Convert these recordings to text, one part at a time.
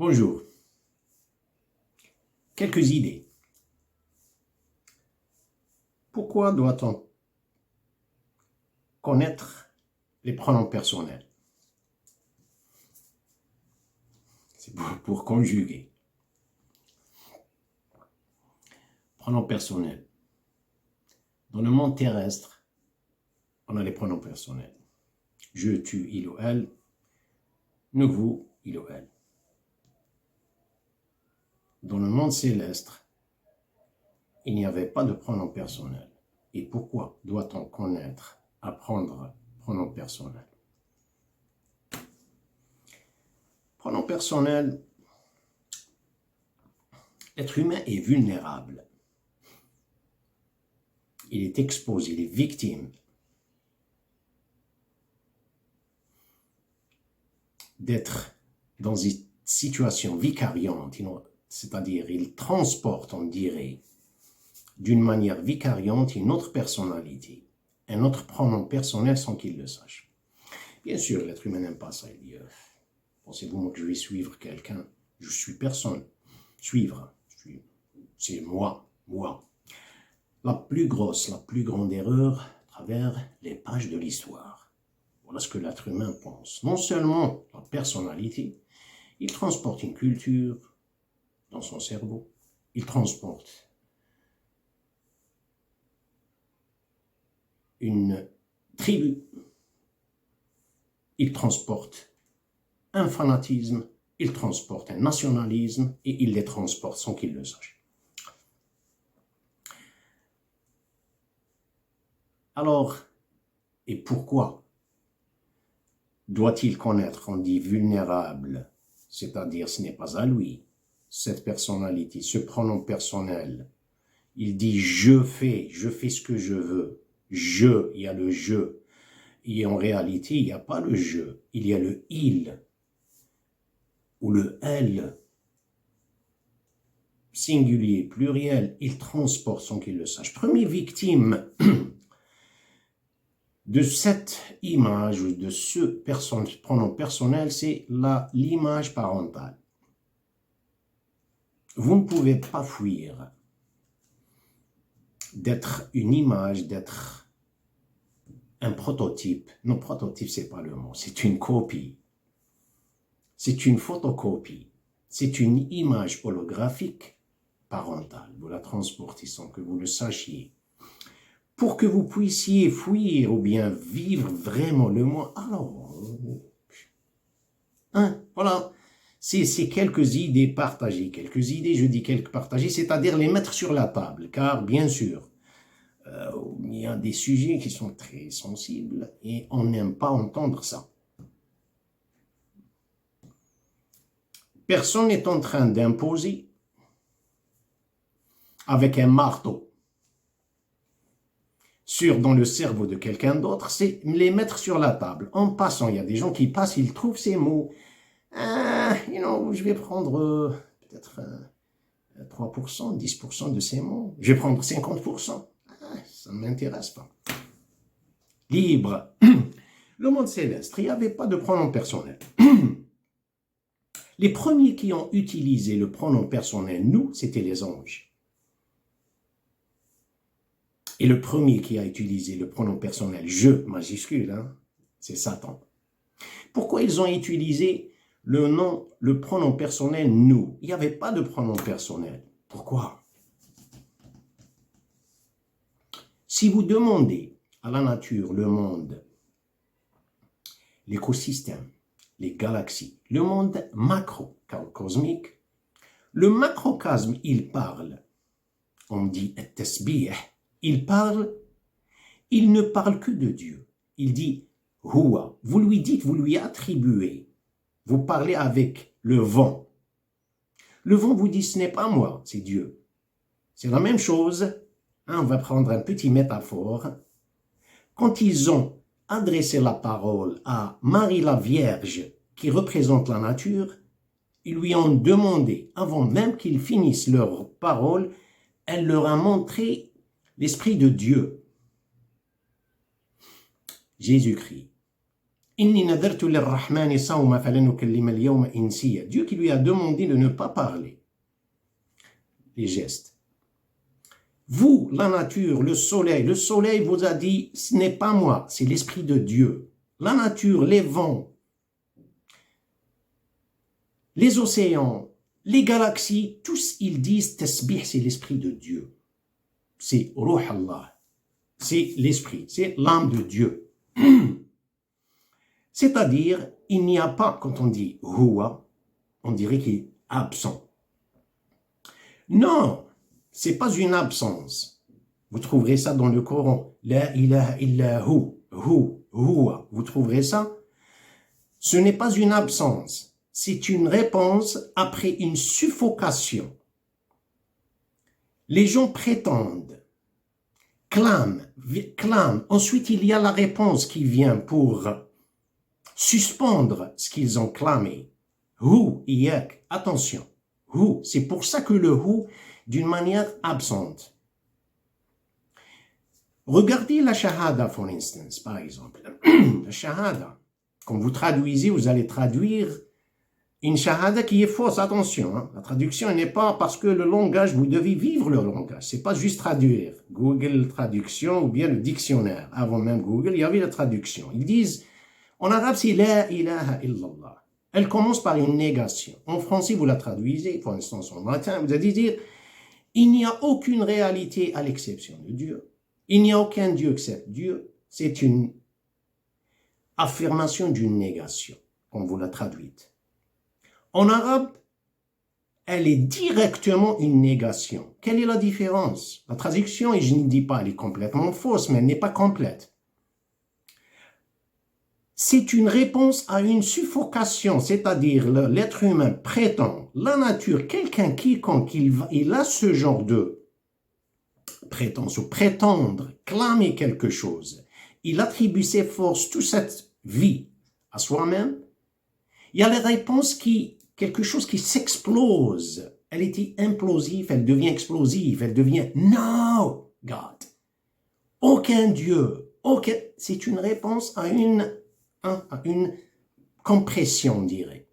Bonjour. Quelques idées. Pourquoi doit-on connaître les pronoms personnels? C'est pour conjuguer. Pronoms personnels. Dans le monde terrestre, on a les pronoms personnels. Je, tu, il ou elle. Nous, vous, il ou elle. Dans le monde céleste, il n'y avait pas de pronom personnel. Et pourquoi doit-on connaître, apprendre pronom personnel? Pronom personnel, l'être humain est vulnérable. Il est exposé, il est victime d'être dans une situation vicariante, c'est-à-dire il transporte, on dirait, d'une manière vicariante une autre personnalité, un autre pronom personnel sans qu'il le sache. Bien sûr, l'être humain n'aime pas ça. Il dit, pensez-vous que je vais suivre quelqu'un? Je suis personne. Suivre, c'est moi. La plus grande erreur à travers les pages de l'histoire. Voilà ce que l'être humain pense. Non seulement la personnalité, il transporte une culture dans son cerveau, il transporte une tribu, il transporte un fanatisme, il transporte un nationalisme et il les transporte sans qu'il le sache. Alors, et pourquoi doit-il connaître? On dit vulnérable, c'est-à-dire ce n'est pas à lui, cette personnalité, ce pronom personnel. Il dit je fais ce que je veux. Je, il y a le je. Et en réalité, il n'y a pas le je, il y a le il ou le elle. Singulier, pluriel, il transporte sans qu'il le sache. Première victime de cette image, de ce pronom personnel, c'est l'image parentale. Vous ne pouvez pas fuir d'être une image, d'être un prototype. Non, prototype, c'est pas le mot, c'est une copie. C'est une photocopie. C'est une image holographique parentale. Vous la transportez sans que vous le sachiez. Pour que vous puissiez fuir ou bien vivre vraiment le moi. Alors, voilà. C'est quelques idées partagées. Quelques idées, je dis quelques partagées, c'est-à-dire les mettre sur la table. Car, bien sûr, il y a des sujets qui sont très sensibles et on n'aime pas entendre ça. Personne n'est en train d'imposer avec un marteau dans le cerveau de quelqu'un d'autre, c'est les mettre sur la table. En passant, il y a des gens qui passent, ils trouvent ces mots. Je vais prendre peut-être 3%, 10% de ces mots. Je vais prendre 50%. Ça ne m'intéresse pas. Libre. Le monde céleste, il n'y avait pas de pronom personnel. Les premiers qui ont utilisé le pronom personnel, nous, c'était les anges. Et le premier qui a utilisé le pronom personnel, je, majuscule, c'est Satan. Pourquoi ils ont utilisé le pronom personnel, nous? Il n'y avait pas de pronom personnel. Pourquoi? Si vous demandez à la nature, le monde, l'écosystème, les galaxies, le monde macrocosmique, le macrocosme, il parle. On dit « tasbih ». Il parle, il ne parle que de Dieu. Il dit « Huwa ». Vous lui dites, vous lui attribuez. Vous parlez avec le vent. Le vent vous dit « Ce n'est pas moi, c'est Dieu ». C'est la même chose. On va prendre un petit métaphore. Quand ils ont adressé la parole à Marie la Vierge, qui représente la nature, ils lui ont demandé, avant même qu'ils finissent leur parole, elle leur a montré l'Esprit de Dieu, Jésus-Christ. Inni nadartu lirrahmani sawma falan ukallima al-yawma insiya. Dieu qui lui a demandé de ne pas parler. Les gestes. Vous, la nature, le soleil vous a dit, ce n'est pas moi, c'est l'Esprit de Dieu. La nature, les vents, les océans, les galaxies, tous ils disent, tasbih, c'est l'Esprit de Dieu. C'est Ruh Allah. C'est l'Esprit, c'est l'âme de Dieu. C'est-à-dire, il n'y a pas, quand on dit Huwa, on dirait qu'il est absent. Non, c'est pas une absence. Vous trouverez ça dans le Coran. La ilaha illa huwa. Vous trouverez ça? Ce n'est pas une absence. C'est une réponse après une suffocation. Les gens prétendent, clament. Ensuite, il y a la réponse qui vient pour suspendre ce qu'ils ont clamé. Hu, iyak, attention. Hu, c'est pour ça que le hu, d'une manière absente. Regardez la shahada, for instance, par exemple. La shahada, quand vous traduisez, vous allez traduire une shahada qui est fausse, attention. Hein. La traduction n'est pas parce que le langage, vous devez vivre le langage. C'est pas juste traduire. Google Traduction ou bien le dictionnaire. Avant même Google, il y avait la traduction. Ils disent, en arabe, c'est la ilaha illallah. Elle commence par une négation. En français, vous la traduisez, pour instance en latin, vous allez dire, il n'y a aucune réalité à l'exception de Dieu. Il n'y a aucun Dieu excepté Dieu. C'est une affirmation d'une négation, comme vous la traduite. En arabe, elle est directement une négation. Quelle est la différence? La traduction, et je ne dis pas, elle est complètement fausse, mais elle n'est pas complète. C'est une réponse à une suffocation, c'est-à-dire l'être humain prétend, la nature, quelqu'un quiconque, il a ce genre de prétence ou prétendre, clamer quelque chose. Il attribue ses forces, toute cette vie à soi-même. Il y a la réponse quelque chose qui s'explose. Elle était implosive, elle devient explosive, elle devient no God. Aucun Dieu, c'est une réponse à une compression, on dirait.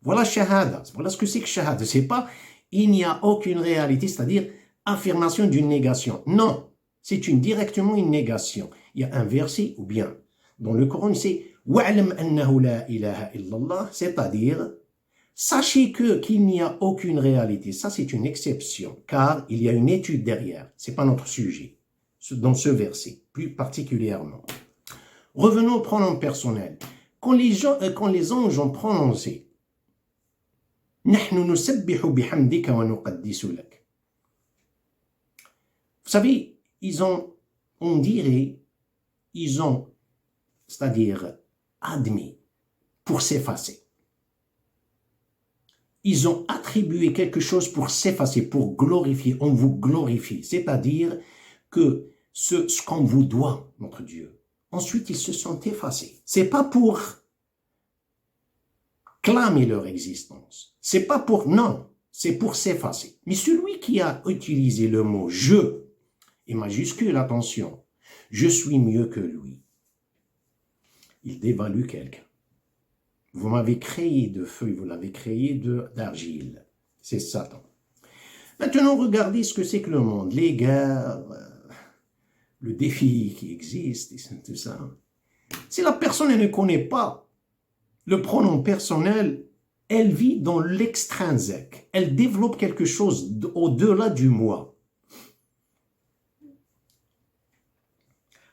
Voilà shahada. Voilà ce que c'est que shahada. C'est pas il n'y a aucune réalité, c'est-à-dire affirmation d'une négation. Non, c'est directement une négation. Il y a un verset, ou bien dans le Coran, c'est wa'lam annahu la ilaha illallah, c'est-à-dire sachez qu'il n'y a aucune réalité. Ça, c'est une exception, car il y a une étude derrière. C'est pas notre sujet, dans ce verset, plus particulièrement. Revenons au pronom personnel. Quand les anges ont prononcé نحن نسبح بحمدك ونقدس لك. Vous savez, on dirait, c'est-à-dire admis, pour s'effacer. Ils ont attribué quelque chose pour s'effacer, pour glorifier. On vous glorifie, c'est-à-dire que ce qu'on vous doit, notre Dieu. Ensuite, ils se sont effacés. C'est pas pour clamer leur existence. C'est pas pour, non, c'est pour s'effacer. Mais celui qui a utilisé le mot « je », et majuscule, attention, je suis mieux que lui. Il dévalue quelqu'un. Vous m'avez créé de feu, vous l'avez créé d'argile. C'est Satan. Maintenant, regardez ce que c'est que le monde. Les guerres, le défi qui existe, et tout ça. Si la personne ne connaît pas le pronom personnel, elle vit dans l'extrinsèque. Elle développe quelque chose au-delà du moi.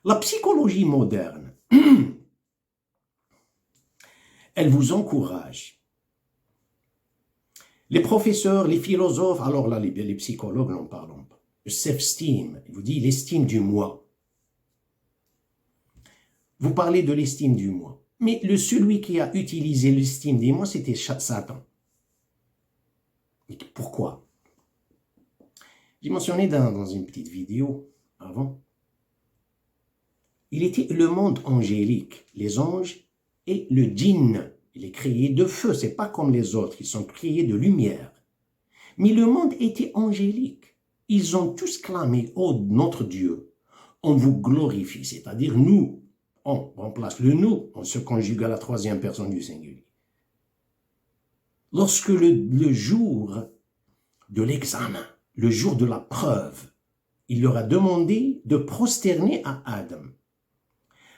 La psychologie moderne, elle vous encourage. Les professeurs, les philosophes, alors là, les psychologues, n'en parlons pas. Le self-esteem, il vous dit l'estime du moi. Vous parlez de l'estime du moi. Mais celui qui a utilisé l'estime du moi, c'était Satan. Et pourquoi? J'ai mentionné dans une petite vidéo avant. Il était le monde angélique, les anges et le djinn. Il est créé de feu, c'est pas comme les autres, ils sont créés de lumière. Mais le monde était angélique. Ils ont tous clamé, oh notre Dieu, on vous glorifie, c'est-à-dire nous, on remplace le nous, on se conjugue à la troisième personne du singulier. Lorsque le jour de l'examen, le jour de la preuve, il leur a demandé de prosterner à Adam.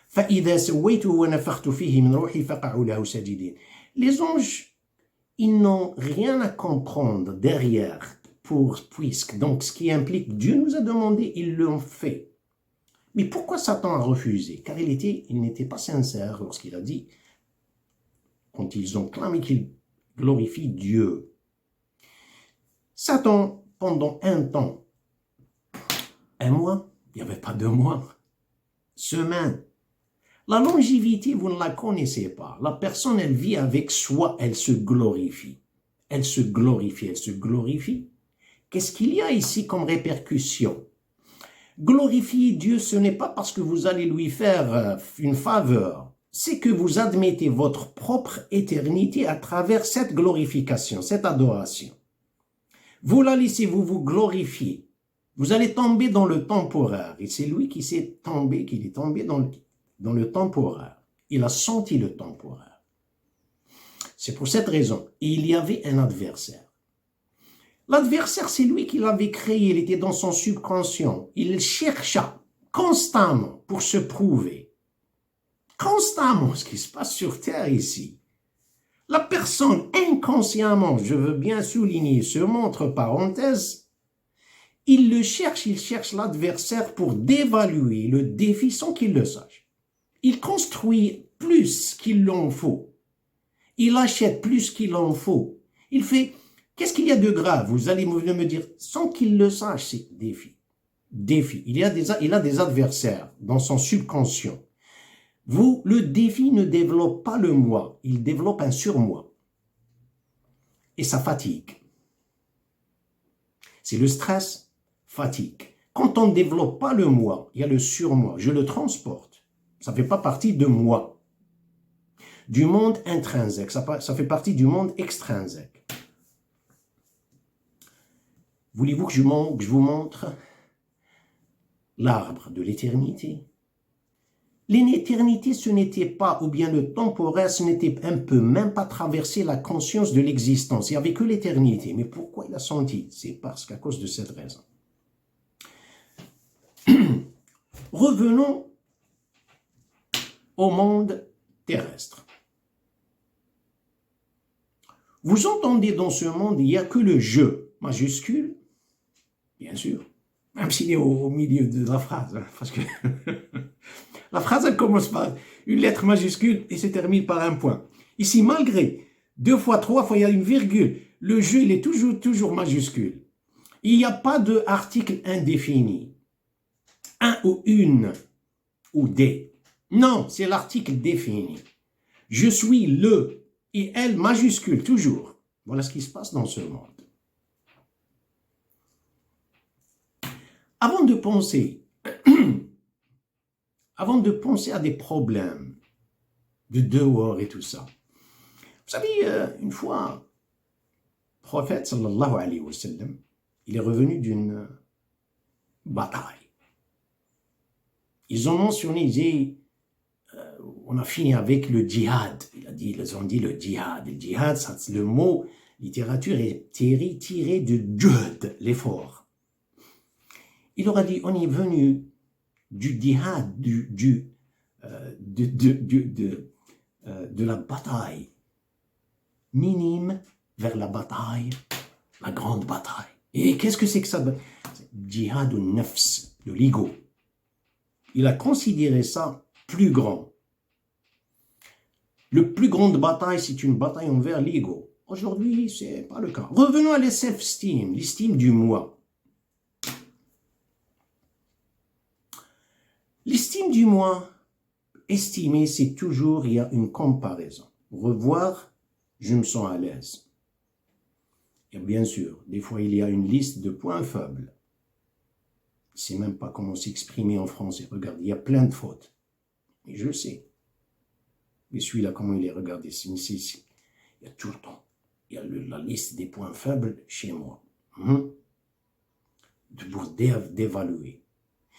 فَإِذَا سَوَّيْتُهُ وَنَفَخْتُ فِيهِ مِنْ رُوحِي فَقَعُوا لَهُ سَاجِدِينَ. Les anges, ils n'ont rien à comprendre derrière, puisque donc ce qui implique Dieu nous a demandé, ils l'ont fait. Mais pourquoi Satan a refusé? Car il n'était pas sincère lorsqu'il a dit, quand ils ont clamé qu'il glorifie Dieu. Satan, pendant un temps, un mois, il n'y avait pas 2 mois, semaine. La longévité, vous ne la connaissez pas. La personne, elle vit avec soi, elle se glorifie. Elle se glorifie, elle se glorifie. Qu'est-ce qu'il y a ici comme répercussion? Glorifier Dieu, ce n'est pas parce que vous allez lui faire une faveur. C'est que vous admettez votre propre éternité à travers cette glorification, cette adoration. Vous la laissez, vous glorifiez. Vous allez tomber dans le temporaire. Et c'est lui qui s'est tombé, qu'il est tombé dans le temporaire. Il a senti le temporaire. C'est pour cette raison. Il y avait un adversaire. L'adversaire, c'est lui qui l'avait créé. Il était dans son subconscient. Il chercha constamment pour se prouver. Constamment ce qui se passe sur Terre ici. La personne inconsciemment, je veux bien souligner, se montre parenthèse, il cherche l'adversaire pour dévaluer le défi sans qu'il le sache. Il construit plus qu'il en faut. Il achète plus qu'il en faut. Il fait, qu'est-ce qu'il y a de grave? Vous allez me dire, sans qu'il le sache, c'est défi. Défi. Il a des adversaires dans son subconscient. Le défi ne développe pas le moi, il développe un surmoi. Et ça fatigue. C'est le stress, fatigue. Quand on ne développe pas le moi, il y a le surmoi. Je le transporte. Ça ne fait pas partie de moi. Du monde intrinsèque, ça fait partie du monde extrinsèque. Voulez-vous que je vous montre l'arbre de l'éternité? L'éternité, ce n'était pas, ou bien le temporaire, ce n'était un peu, même pas traverser la conscience de l'existence. Il n'y avait que l'éternité. Mais pourquoi il a senti? C'est parce qu'à cause de cette raison. Revenons au monde terrestre. Vous entendez dans ce monde, il n'y a que le « je » majuscule, bien sûr, même s'il est au milieu de la phrase, hein, parce que la phrase, elle commence par une lettre majuscule et se termine par un point. Ici, malgré 2 fois, 3 fois, il y a une virgule, le « je », il est toujours majuscule. Il n'y a pas d'article indéfini. Un ou une ou des. Non, c'est l'article défini. Je suis le et elle majuscule toujours. Voilà ce qui se passe dans ce monde. Avant de penser à des problèmes de dehors et tout ça, vous savez, une fois, le prophète sallallahu alayhi wa sallam, il est revenu d'une bataille. Ils ont mentionné, ils disaient, on a fini avec le djihad. Ils ont dit le djihad. Le djihad, le mot littérature est tiré de juhd, l'effort. Il leur a dit, on est venu du djihad, de la bataille minime vers la bataille, la grande bataille. Et qu'est-ce que c'est que ça? Djihad ou nafs, de l'ego. Il a considéré ça plus grand. Le plus grande bataille, c'est une bataille envers l'ego. Aujourd'hui, ce n'est pas le cas. Revenons à la self-esteem, l'estime du moi. L'estime du moi, estimer, c'est toujours, il y a une comparaison. Revoir, je me sens à l'aise. Et bien sûr, des fois, il y a une liste de points faibles. Je ne sais même pas comment s'exprimer en français. Regarde, il y a plein de fautes. Et je le sais. Mais celui-là, comment il est? Regardez, ici. Il y a tout le temps. Il y a la liste des points faibles chez moi. Pour d'évaluer.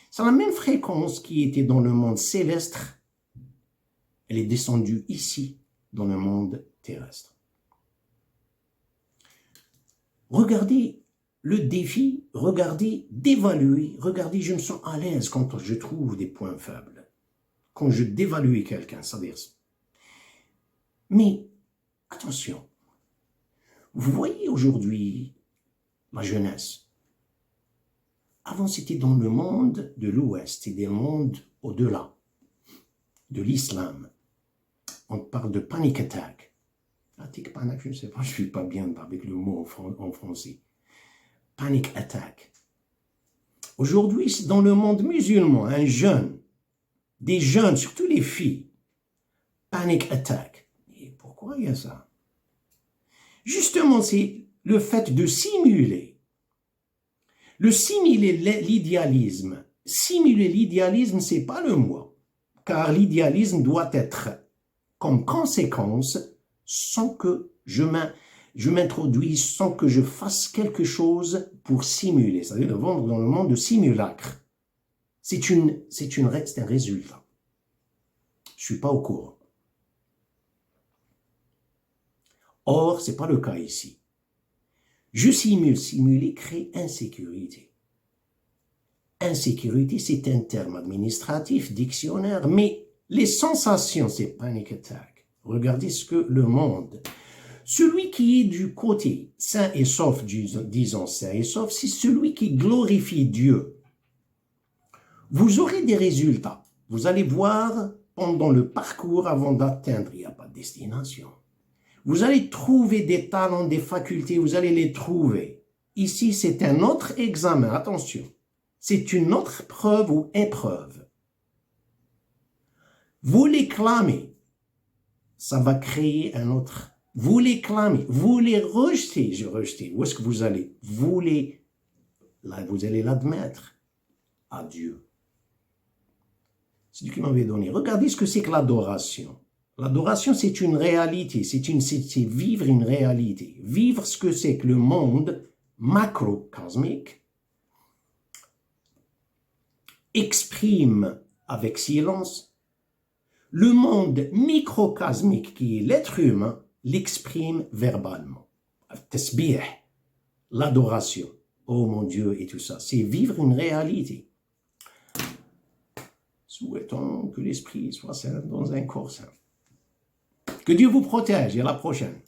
C'est la même fréquence qui était dans le monde céleste elle est descendue ici, dans le monde terrestre. Regardez le défi, regardez d'évaluer, regardez, je me sens à l'aise quand je trouve des points faibles, quand je dévalue quelqu'un, c'est-à-dire. Mais attention, vous voyez aujourd'hui la jeunesse. Avant, c'était dans le monde de l'Ouest et des mondes au-delà de l'islam. On parle de panic attack. Je ne sais pas, je ne suis pas bien avec le mot en français. Panic attack. Aujourd'hui, c'est dans le monde musulman, des jeunes, surtout les filles, panic attack. Et pourquoi il y a ça? Justement, c'est le fait de simuler. Simuler l'idéalisme. Simuler l'idéalisme, ce n'est pas le mot. Car l'idéalisme doit être comme conséquence sans que je m'introduise, sans que je fasse quelque chose pour simuler. C'est-à-dire de vendre dans le monde de simulacre. C'est un résultat. Je ne suis pas au courant. Or, ce n'est pas le cas ici. Je simuler crée insécurité. Insécurité, c'est un terme administratif, dictionnaire, mais les sensations, c'est panic attack. Regardez ce que le monde, celui qui est du côté sain et sauf, disons sain et sauf, c'est celui qui glorifie Dieu. Vous aurez des résultats. Vous allez voir pendant le parcours avant d'atteindre, il n'y a pas de destination. Vous allez trouver des talents, des facultés, vous allez les trouver. Ici, c'est un autre examen, attention. C'est une autre preuve ou épreuve. Vous les clamez, ça va créer un autre. Vous les clamez, vous les rejetez, Où est-ce que vous allez? Vous allez l'admettre à Dieu. C'est Dieu qui m'avait donné. Regardez ce que c'est que l'adoration. L'adoration, c'est une réalité, c'est vivre une réalité. Vivre ce que c'est que le monde macrocosmique exprime avec silence. Le monde microcosmique qui est l'être humain l'exprime verbalement. Tasbih, l'adoration. Oh mon Dieu et tout ça, c'est vivre une réalité. Souhaitons que l'esprit soit sain dans un corps sain. Que Dieu vous protège et à la prochaine.